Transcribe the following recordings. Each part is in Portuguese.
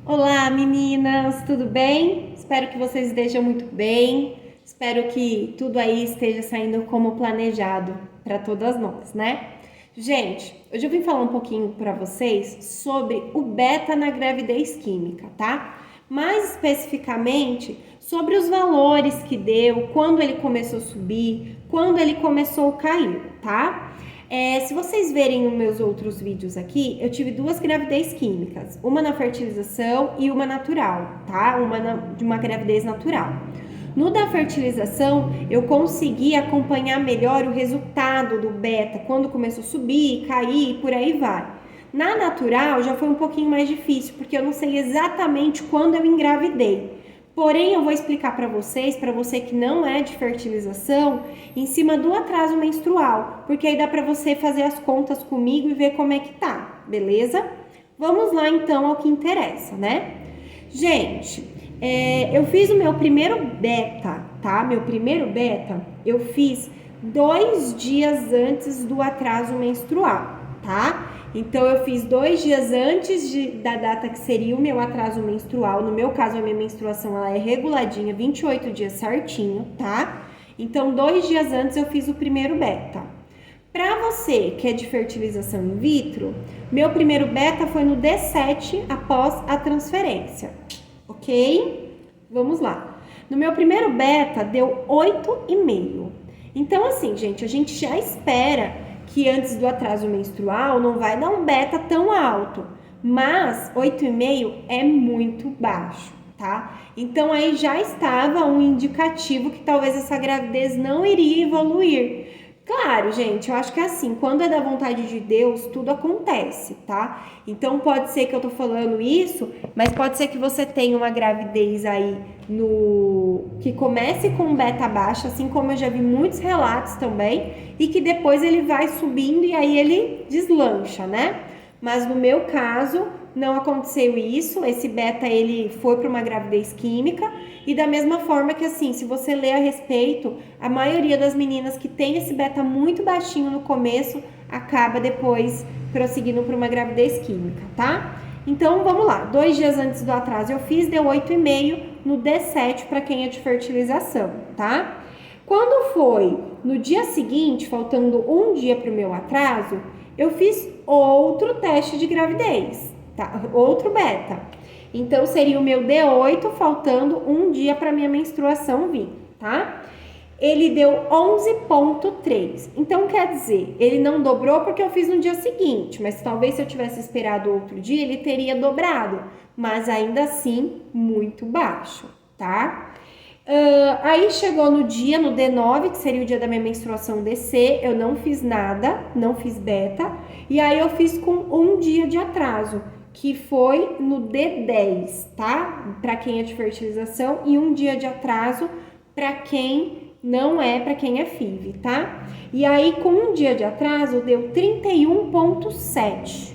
Olá, meninas, tudo bem? Espero que vocês estejam muito bem. Espero que tudo aí esteja saindo como planejado para todas nós, né? Gente, hoje eu vim falar um pouquinho para vocês sobre o beta na gravidez química, tá? Mais especificamente sobre os valores que deu, quando ele começou a subir, quando ele começou a cair, tá? Se vocês verem os meus outros vídeos aqui, eu tive duas gravidez químicas, uma na fertilização e uma natural, tá? De uma gravidez natural. No da fertilização, eu consegui acompanhar melhor o resultado do beta, quando começou a subir, cair e por aí vai. Na natural já foi um pouquinho mais difícil, porque eu não sei exatamente quando eu engravidei. Porém, eu vou explicar para você que não é de fertilização, em cima do atraso menstrual, porque aí dá para você fazer as contas comigo e ver como é que tá, beleza? Vamos lá então ao que interessa, né? Gente, eu fiz o meu primeiro beta, tá? Meu primeiro beta eu fiz 2 dias antes do atraso menstrual, tá? Então, eu fiz 2 dias antes da data que seria o meu atraso menstrual. No meu caso, a minha menstruação ela é reguladinha, 28 dias certinho, tá? Então, 2 dias antes eu fiz o primeiro beta. Para você que é de fertilização in vitro, meu primeiro beta foi no D7 após a transferência, ok? Vamos lá. No meu primeiro beta deu 8,5. Então, assim, gente, a gente já espera que antes do atraso menstrual não vai dar um beta tão alto, mas 8,5 é muito baixo, tá? Então aí já estava um indicativo que talvez essa gravidez não iria evoluir. Claro, gente, eu acho que é assim, quando é da vontade de Deus, tudo acontece, tá? Então pode ser que eu tô falando isso, mas pode ser que você tenha uma gravidez aí que comece com beta baixo, assim como eu já vi muitos relatos também, e que depois ele vai subindo e aí ele deslancha, né? Mas no meu caso, não aconteceu isso, esse beta ele foi para uma gravidez química e da mesma forma que assim, se você ler a respeito, a maioria das meninas que tem esse beta muito baixinho no começo, acaba depois prosseguindo para uma gravidez química, tá? Então vamos lá, 2 dias antes do atraso eu fiz, deu 8,5 no D7 para quem é de fertilização, tá? Quando foi no dia seguinte, faltando um dia para o meu atraso, eu fiz outro teste de gravidez, tá? Outro beta. Então, seria o meu D8, faltando um dia para minha menstruação vir, tá? Ele deu 11,3. Então, quer dizer, ele não dobrou porque eu fiz no dia seguinte, mas talvez se eu tivesse esperado outro dia, ele teria dobrado, mas ainda assim, muito baixo, tá? Aí chegou no dia, no D9, que seria o dia da minha menstruação DC, eu não fiz nada, não fiz beta, e aí eu fiz com um dia de atraso, que foi no D10, tá? Para quem é de fertilização, e um dia de atraso para quem não é, para quem é FIV, tá? E aí com um dia de atraso deu 31,7,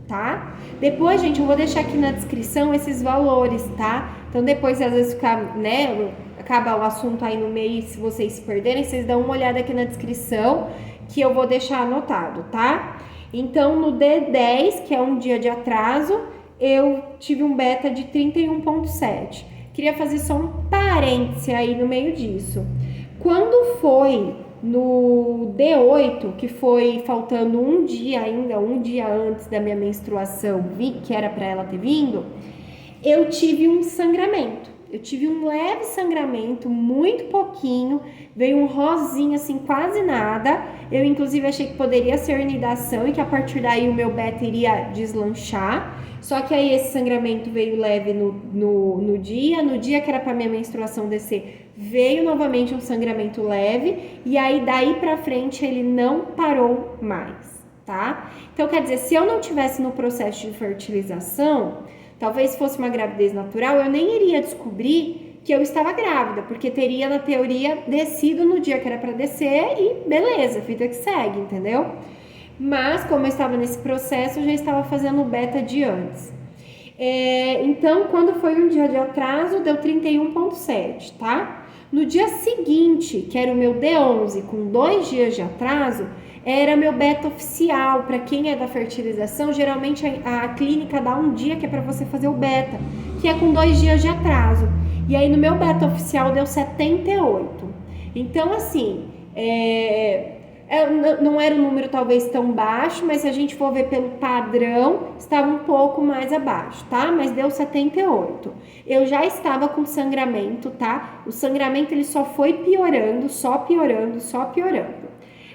tá? Depois, gente, eu vou deixar aqui na descrição esses valores, tá? Então, depois, às vezes, fica, né, acaba o assunto aí no meio, se vocês se perderem, vocês dão uma olhada aqui na descrição, que eu vou deixar anotado, tá? Então, no D10, que é um dia de atraso, eu tive um beta de 31,7. Queria fazer só um parêntese aí no meio disso. Quando foi no D8, que foi faltando um dia ainda, um dia antes da minha menstruação, que era para ela ter vindo, eu tive um sangramento. Eu tive um leve sangramento, muito pouquinho, veio um rosinho assim, quase nada. Eu inclusive achei que poderia ser nidação e que a partir daí o meu beta iria deslanchar. Só que aí esse sangramento veio leve no dia que era para minha menstruação descer, veio novamente um sangramento leve e aí daí pra frente ele não parou mais, tá? Então quer dizer, se eu não tivesse no processo de fertilização, talvez fosse uma gravidez natural, eu nem iria descobrir que eu estava grávida, porque teria, na teoria, descido no dia que era para descer e beleza, vida que segue, entendeu? Mas, como eu estava nesse processo, eu já estava fazendo o beta de antes. Então, quando foi um dia de atraso, deu 31,7, tá? No dia seguinte, que era o meu D11, com 2 dias de atraso, era meu beta oficial. Para quem é da fertilização, geralmente a clínica dá um dia que é para você fazer o beta, que é com 2 dias de atraso. E aí no meu beta oficial deu 78. Então, assim, não era um número talvez tão baixo, mas se a gente for ver pelo padrão, estava um pouco mais abaixo, tá? Mas deu 78. Eu já estava com sangramento, tá? O sangramento ele só foi piorando, só piorando, só piorando.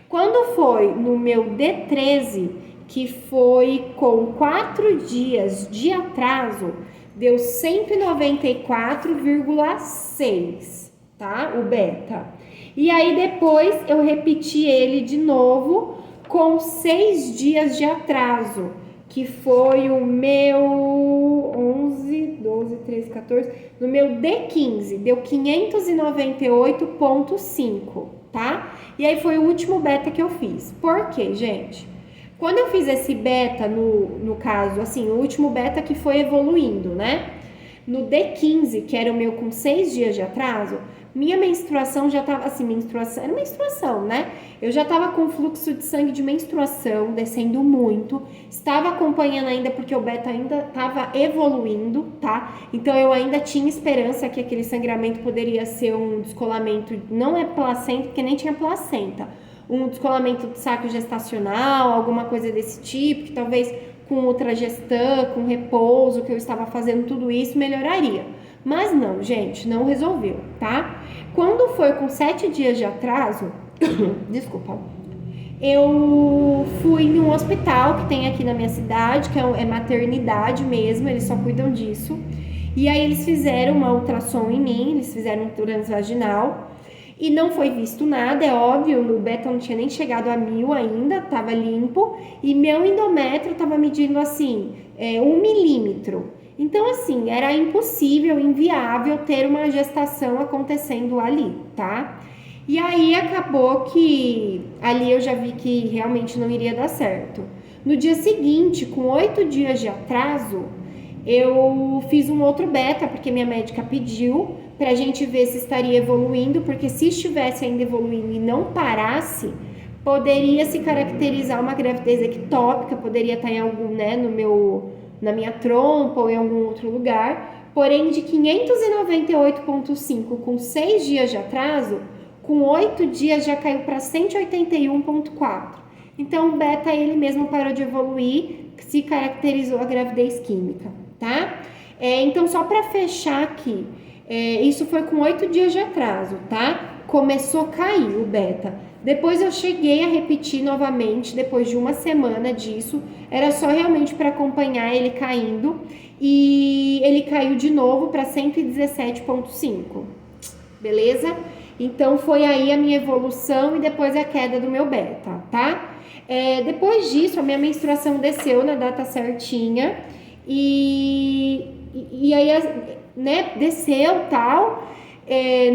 Quando foi no meu D13, que foi com 4 dias de atraso, deu 194,6, tá? O beta. E aí depois eu repeti ele de novo com 6 dias de atraso, que foi o meu 11, 12, 13, 14, no meu D15, deu 598,5, tá? E aí foi o último beta que eu fiz. Por quê, gente? Quando eu fiz esse beta, no caso, assim, o último beta que foi evoluindo, né? No D15, que era o meu com 6 dias de atraso, minha menstruação já tava, assim, era menstruação, né? Eu já tava com fluxo de sangue de menstruação descendo muito, estava acompanhando ainda porque o beta ainda tava evoluindo, tá? Então eu ainda tinha esperança que aquele sangramento poderia ser um descolamento, não é placenta, porque nem tinha placenta, um descolamento do saco gestacional, alguma coisa desse tipo, que talvez com ultragestã, com repouso, que eu estava fazendo tudo isso, melhoraria. Mas não, gente, não resolveu, tá? Quando foi com 7 dias de atraso, desculpa, eu fui em um hospital que tem aqui na minha cidade, que é maternidade mesmo, eles só cuidam disso. E aí eles fizeram uma ultrassom em mim, eles fizeram um transvaginal e não foi visto nada, é óbvio, o beta não tinha nem chegado a 1000 ainda, tava limpo, e meu endométrio tava medindo assim, 1 milímetro. Então, assim, era impossível, inviável ter uma gestação acontecendo ali, tá? E aí acabou que ali eu já vi que realmente não iria dar certo. No dia seguinte, com 8 dias de atraso, eu fiz um outro beta, porque minha médica pediu pra gente ver se estaria evoluindo, porque se estivesse ainda evoluindo e não parasse, poderia se caracterizar uma gravidez ectópica, poderia estar em algum, né, na minha trompa ou em algum outro lugar, porém de 598,5 com 6 dias de atraso, com 8 dias já caiu para 181,4. Então o beta ele mesmo parou de evoluir, se caracterizou a gravidez química, tá? Então só para fechar aqui, isso foi com 8 dias de atraso, tá? Começou a cair o beta. Depois eu cheguei a repetir novamente, depois de uma semana disso, era só realmente para acompanhar ele caindo, e ele caiu de novo para 117,5, beleza? Então foi aí a minha evolução e depois a queda do meu beta, tá? Depois disso, a minha menstruação desceu na data certinha, e aí, né, desceu tal,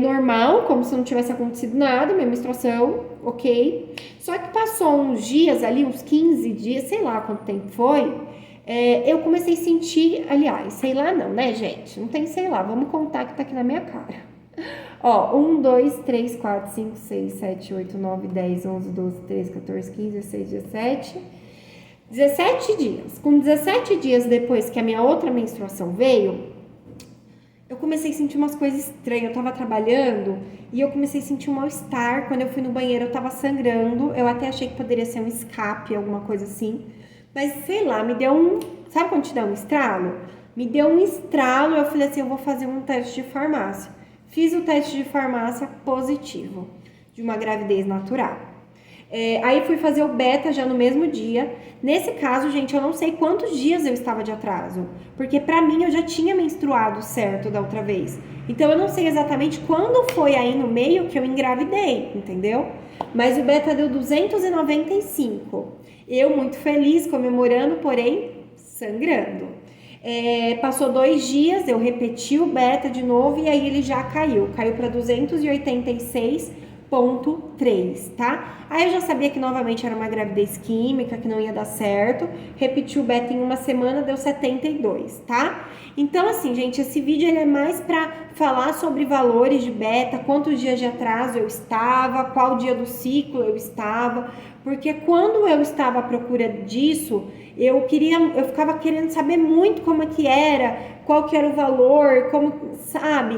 normal, como se não tivesse acontecido nada, minha menstruação, ok. Só que passou uns dias ali, uns 15 dias, sei lá quanto tempo foi, eu comecei a sentir, aliás, sei lá não, né, gente? Não tem sei lá, vamos contar que tá aqui na minha cara. Ó, 1, 2, 3, 4, 5, 6, 7, 8, 9, 10, 11, 12, 13, 14, 15, 16, 17... 17 dias. Com 17 dias depois que a minha outra menstruação veio, eu comecei a sentir umas coisas estranhas. Eu tava trabalhando e eu comecei a sentir um mal-estar. Quando eu fui no banheiro, eu tava sangrando. Eu até achei que poderia ser um escape, alguma coisa assim. Mas, sei lá, me deu um... Sabe quando te dá um estralo? Me deu um estralo. Eu falei assim, eu vou fazer um teste de farmácia. Fiz o teste de farmácia positivo, de uma gravidez natural. Aí fui fazer o beta já no mesmo dia. Nesse caso, gente, eu não sei quantos dias eu estava de atraso, porque pra mim eu já tinha menstruado certo da outra vez. Então eu não sei exatamente quando foi aí no meio que eu engravidei, entendeu? Mas o beta deu 295. Eu muito feliz, comemorando, porém sangrando. Passou 2 dias, eu repeti o beta de novo e aí ele já caiu para 286 3, tá? Aí eu já sabia que novamente era uma gravidez química, que não ia dar certo. Repeti o beta em uma semana, deu 72, tá? Então, assim, gente, esse vídeo ele é mais pra falar sobre valores de beta, quantos dias de atraso eu estava, qual dia do ciclo eu estava, porque quando eu estava à procura disso, eu ficava querendo saber muito como é que era, qual que era o valor, como, sabe,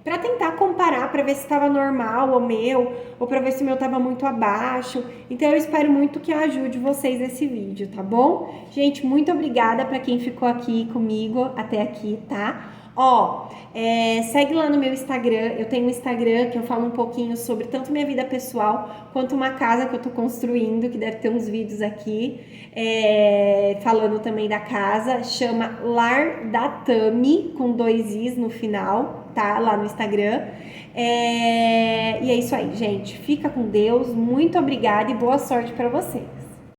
para tentar comparar, para ver se estava normal o meu, ou para ver se o meu estava muito abaixo. Então eu espero muito que ajude vocês esse vídeo, tá bom? Gente, muito obrigada para quem ficou aqui comigo até aqui, tá? Ó, segue lá no meu Instagram, eu tenho um Instagram que eu falo um pouquinho sobre tanto minha vida pessoal, quanto uma casa que eu tô construindo, que deve ter uns vídeos aqui, falando também da casa, chama Lar da Tami, com 2 Is no final, tá? Lá no Instagram. E é isso aí, gente. Fica com Deus, muito obrigada e boa sorte pra você.